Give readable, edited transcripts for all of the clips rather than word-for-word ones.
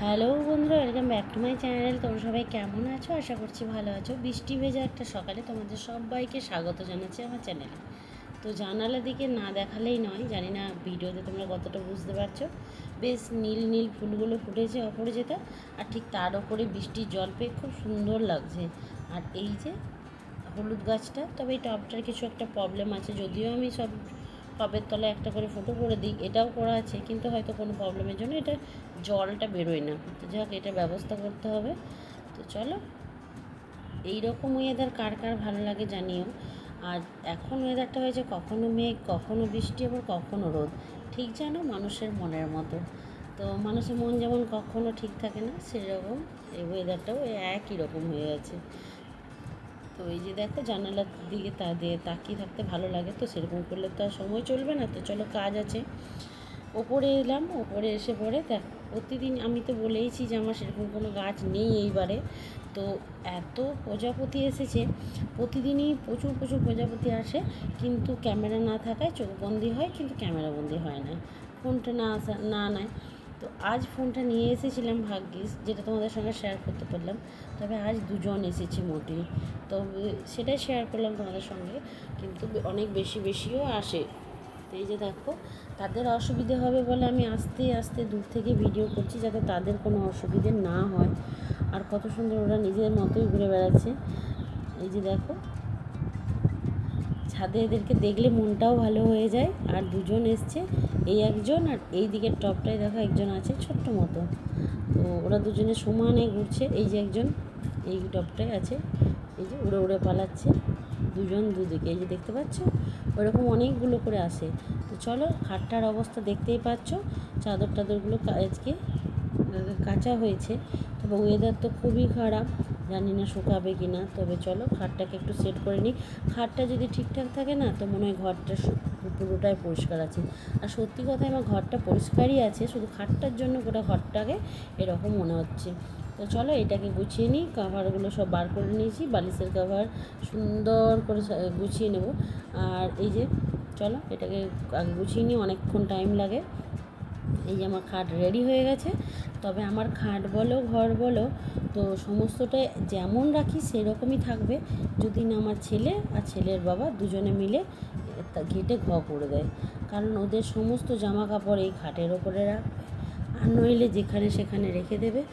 Hello বন্ধুরা, welcome back to my channel. তোমরা সবাই কেমন আছো? আশা করছি ভালো আছো। বৃষ্টি ভেজা একটা সকালে তোমাদের সবাইকে স্বাগত জানাচ্ছি আমার চ্যানেলে। তো জানালা দিকে না দেখালেই নয়, জানি না ভিডিওতে তোমরা কতটা বুঝতে পারছো। বেশ নীল নীল ফুলগুলো ফুটেছে অপরাজিতা, আর ঠিক তার ওপরে বৃষ্টির জল পেয়ে খুব সুন্দর লাগছে। আর এই যে হলুদ গাছটা, তবে এই টবটার কিছু একটা প্রবলেম আছে, যদিও আমি সব টবের তলায় একটা করে ফুটো করে দিই, এটাও করা আছে, কিন্তু হয়তো কোনো প্রবলেমের জন্য এটা জলটা বেরোয় না। তো যাক, এটা ব্যবস্থা করতে হবে। তো চলো, এই রকম ওয়েদার কার কার ভালো লাগে জানিও। আর এখন ওয়েদারটা হয়েছে কখনো মেঘ, কখনো বৃষ্টি, আবার কখনো রোদ, ঠিক যেন মানুষের মনের মতো। তো মানুষের মন যেমন কখনো ঠিক থাকে না, সেরকম এই ওয়েদারটাও একই রকম হয়ে আছে। তো এই যে দেখো, জানালার দিকে তাকিয়ে থাকতে ভালো লাগে, তো সেরকম করলে তো আর সময় চলবে না। তো চলো, কাজ আছে। ওপরে এলাম, ওপরে এসে পরে দেখ, প্রতিদিন আমি তো বলেইছি যে আমার সেরকম কোনো গাছ নেই এইবারে। তো এত প্রজাপতি এসেছে, প্রতিদিনই প্রচুর প্রচুর প্রজাপতি আসে, কিন্তু ক্যামেরা না থাকায় চোখবন্দি হয়, কিন্তু ক্যামেরাবন্দি হয় না, ফোনটা না নেয়। তো আজ ফোনটা নিয়ে এসেছিলাম, ভাগ্যিস, যেটা তোমাদের সঙ্গে শেয়ার করতে পারলাম। তবে আজ দুজন এসেছে মোটেই, তবে সেটাই শেয়ার করলাম তোমাদের সঙ্গে, কিন্তু অনেক বেশিও আসে। তো এই যে দেখো, তাদের অসুবিধে হবে বলে আমি আস্তে আস্তে দূর থেকে ভিডিও করছি, যাতে তাদের কোনো অসুবিধে না হয়। আর কত সুন্দর ওরা নিজের মতোই ঘুরে বেড়াচ্ছে। এই যে দেখো, ছাদে এদেরকে দেখলে মনটাও ভালো হয়ে যায়। আর দুজন এসছে, এই একজন, আর এই দিকের টপটায় দেখো একজন আছে ছোট্ট মতো। তো ওরা দুজনে সমানে ঘুরছে। এই যে একজন এই টপটায় আছে, এই যে উড়ে উড়ে পালাচ্ছে, দুজন দুদিকে, এই যে দেখতে পাচ্ছ, ওরকম অনেকগুলো করে আসে। তো চলো, খাটটার অবস্থা দেখতেই পাচ্ছ, চাদর টাদরগুলো আজকে কাঁচা হয়েছে, তবে ওয়েদার তো খুবই খারাপ, জানি না শুকাবে কি না। তবে চলো, খাটটাকে একটু সেট করে নিই। খাটটা যদি ঠিকঠাক থাকে না, তো মনে হয় ঘরটা পুরোটাই পরিষ্কার আছে। আর সত্যি কথা, আমার ঘরটা পরিষ্কারই আছে, শুধু খাটটার জন্য গোটা ঘরটাকে এরকম মনে হচ্ছে। তো চলো, এটাকে গুছিয়ে নিই। কাভারগুলো সব বার করে নিয়েছি, বালিশের কাভার সুন্দর করে গুছিয়ে নেব। আর এই যে চলো, এটাকে আগে গুছিয়ে নিই, অনেকক্ষণ টাইম লাগে। এই যে আমার খাট রেডি হয়ে গেছে। তবে আমার খাট বলো ঘর বলো, তো সমস্তটাই যেমন রাখি সেরকমই থাকবে, যদি না আমার ছেলে আর ছেলের বাবা দুজনে মিলে ঘেটে করে দেয়। কারণ ওদের সমস্ত জামা কাপড় এই খাটের ওপরে রাখবে, আর নইলে যেখানে সেখানে রেখে দেবে।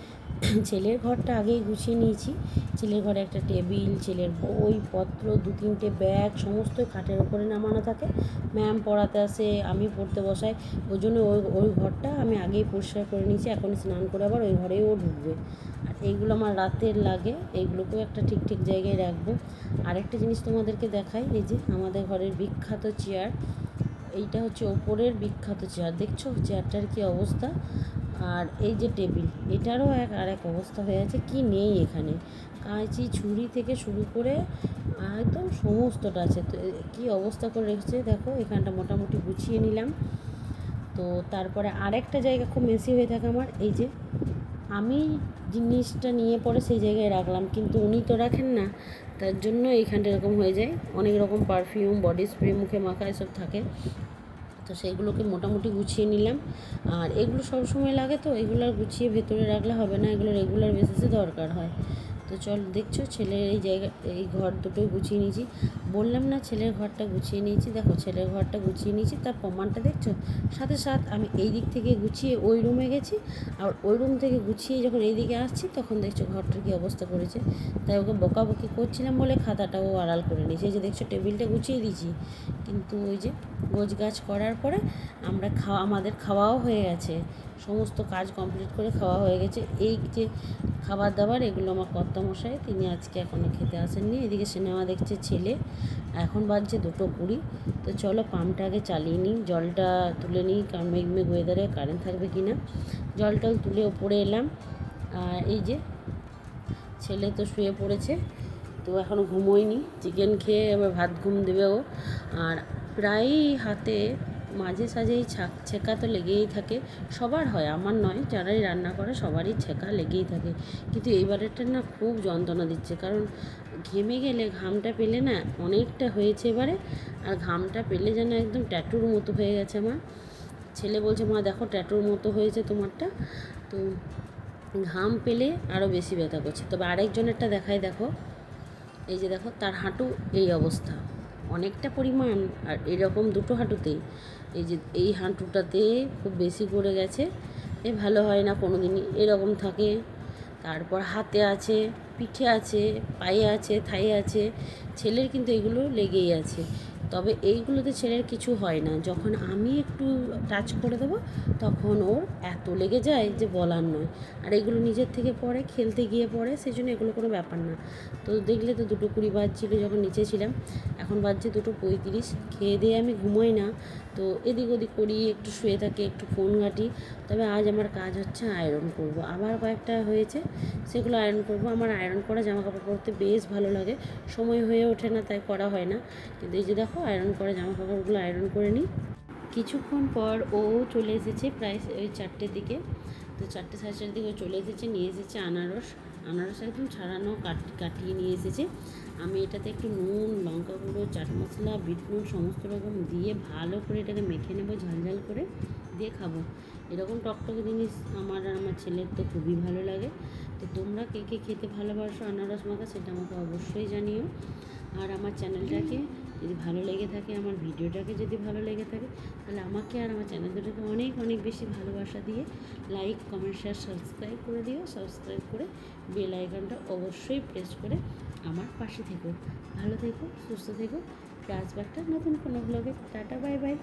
ছেলের ঘরটা আগেই গুছিয়ে নিয়েছি। ছেলের ঘরে একটা টেবিল, ছেলের বইপত্র, 2-3টে ব্যাগ, সমস্তই খাটের ওপরে নামানো থাকে। ম্যাম পড়াতে আসে, আমি পড়তে বসাই, ওই জন্য ওই ঘরটা আমি আগেই পরিষ্কার করে নিয়েছি। এখন স্নান করে আবার ওই ঘরেই ও ঢুকবে। আর এইগুলো আমার রাতের লাগে, এইগুলোকেও একটা ঠিক ঠিক জায়গায় রাখবো। আরেকটা জিনিস তোমাদেরকে দেখাই, এই যে আমাদের ঘরের বিখ্যাত চেয়ার, এইটা হচ্ছে ওপরের বিখ্যাত চেয়ার, দেখছো চেয়ারটার কি অবস্থা। আর এই যে টেবিল, এটারও আরেক অবস্থা হয়ে আছে, কি নেই এখানে, কাঁচি ছুরি থেকে শুরু করে একদম সমস্তটা আছে। তো কী অবস্থা করে রেখেছে দেখো, এখানটা মোটামুটি গুছিয়ে নিলাম। তো তারপরে আরেকটা জায়গা খুব মেসি হয়ে থাকে আমার, এই যে আমি জিনিসটা নিয়ে পরে সেই জায়গায় রাখলাম, কিন্তু উনি তো রাখেন না, তার জন্য এইখানটা এরকম হয়ে যায়। অনেক রকম পারফিউম, বডি স্প্রে, মুখে মাখা এসব থাকে, তো সেইগুলোকে মোটামুটি গুছিয়ে নিলাম। আর এগুলো সবসময় লাগে, তো এগুলো আর গুছিয়ে ভেতরে রাখলে হবে না, এগুলো রেগুলার বেসিসে দরকার হয়। তো চল, দেখছো ছেলের এই জায়গা, এই ঘর দুটোই গুছিয়ে নিয়েছি। বললাম না ছেলের ঘরটা গুছিয়ে নিয়েছি, দেখো ছেলের ঘরটা গুছিয়ে নিয়েছি, তার প্রমাণটা দেখছো। সাথে আমি এই দিক থেকে গুছিয়ে ওই রুমে গেছি, আর ওই রুম থেকে গুছিয়ে যখন এই দিকে আসছি, তখন দেখছো ঘরটার কী অবস্থা করেছে। তাই ওকে বকাবকি করছিলাম বলে খাতাটাও আড়াল করে নিয়েছি। এই যে দেখছো, টেবিলটা গুছিয়ে দিয়েছি, কিন্তু ওই যে গোছগাছ করার পরে আমাদের খাওয়াও হয়ে গেছে, সমস্ত কাজ কমপ্লিট করে খাওয়া হয়ে গেছে। এই যে খাবার দাবার, এগুলো আমার কর্তামশাই, তিনি আজকে এখনও খেতে আসেননি। এদিকে সিনেমা দেখছে ছেলে, এখন বাজছে 2:20। তো চলো, পাম্পটা আগে চালিয়ে নিই, জলটা তুলে নিই, কারণ মেঘ ওয়েদারে কারেন্ট থাকবে কি না। জলটাও তুলে ওপরে এলাম। আর এই যে ছেলে তো শুয়ে পড়েছে, তো এখনও ঘুমোয়নি, চিকেন খেয়ে আবার ভাত ঘুম দেবে ও। আর প্রায়ই হাতে মাঝে সাঝেই ছেঁকা তো লেগেই থাকে, সবার হয়, আমার নয়, যারাই রান্না করে সবারই ছেঁকা লেগেই থাকে। কিন্তু এইবারেরটা না খুব যন্ত্রণা দিচ্ছে, কারণ ঘেমে গেলে, ঘামটা পেলে না অনেকটা হয়েছে এবারে, আর ঘামটা পেলে যেন একদম ট্যাটুর মতো হয়ে গেছে আমার। ছেলে বলছে, মা দেখো ট্যাটুর মতো হয়েছে তোমারটা। তো ঘাম পেলে আরও বেশি ব্যথা করছে। তবে আরেকজনেরটা দেখাই, দেখো এই যে দেখো তার হাঁটু এই অবস্থা, অনেকটা পরিমাণ, আর এরকম দুটো হাঁটুতেই এই যে এই হাঁটুটাতে খুব বেশি করে গেছে, ভালো হয় না কোনো দিনই, এরকম থাকে। তারপর হাতে আছে, পিঠে আছে, পায়ে আছে, থায়ে আছে। ছেলের কিন্তু এগুলো লেগেই আছে, তবে এইগুলোতে ছেলের কিছু হয় না। যখন আমি একটু টাচ করে দেবো তখন ওর এত লেগে যায় যে বলার নয়। আর এগুলো নিজের থেকে পড়ে, খেলতে গিয়ে পড়ে, সেই জন্য এগুলো কোনো ব্যাপার না। তো দেখলে তো 2:20 বাজছিল যখন নিচে ছিলাম, এখন বাজছে 2:35। খেয়ে দিয়ে আমি ঘুমোই না, তো এদিক ওদিক করি, একটু শুয়ে থাকি, একটু ফোন ঘাঁটি। তবে আজ আমার কাজ হচ্ছে আয়রন করব, আবার কয়েকটা হয়েছে সেগুলো আয়রন করব। আমার আয়রন করা জামা কাপড় পরতে বেশ ভালো লাগে, সময় হয়ে ওঠে না তাই করা হয় না। কিন্তু এই যে দেখো আয়রন করা জামা কাপড়গুলো আয়রন করে নিই। কিছুক্ষণ পর ও চলে এসেছে, প্রায় ওই 4টের দিকে। তো 4টে 4:30 দিকে ও চলে এসেছে, নিয়ে এসেছে আনারস একদম ছাড়ানো, কাটিয়ে নিয়ে এসেছে। আমি এটাতে একটু নুন, লঙ্কা গুঁড়ো, চাট মশলা, বিট নুন সমস্ত রকম দিয়ে ভালো করে এটাকে মেখে নেবো, ঝাল করে দিয়ে খাবো। এরকম টকটক জিনিস আমার আর আমার ছেলের তো খুবই ভালো লাগে। তো তোমরা কে কে খেতে ভালোবাসো আনারস মাখা, সেটা আমাকে অবশ্যই জানিও। আর আমার চ্যানেলটাকে যদি ভালো লেগে থাকে, আমার ভিডিওটাকে যদি ভালো লেগে থাকে, তাহলে আমাকে আর আমার চ্যানেল দুটোকে অনেক অনেক বেশি ভালোবাসা দিয়ে লাইক, কমেন্ট, শেয়ার, সাবস্ক্রাইব করে দিও। সাবস্ক্রাইব করে বেল আইকনটা অবশ্যই প্রেস করে আমার পাশে থেকো। ভালো থেকো, সুস্থ থেকো। আসবো একটা নতুন কোনো ব্লগে। Tata, bye bye.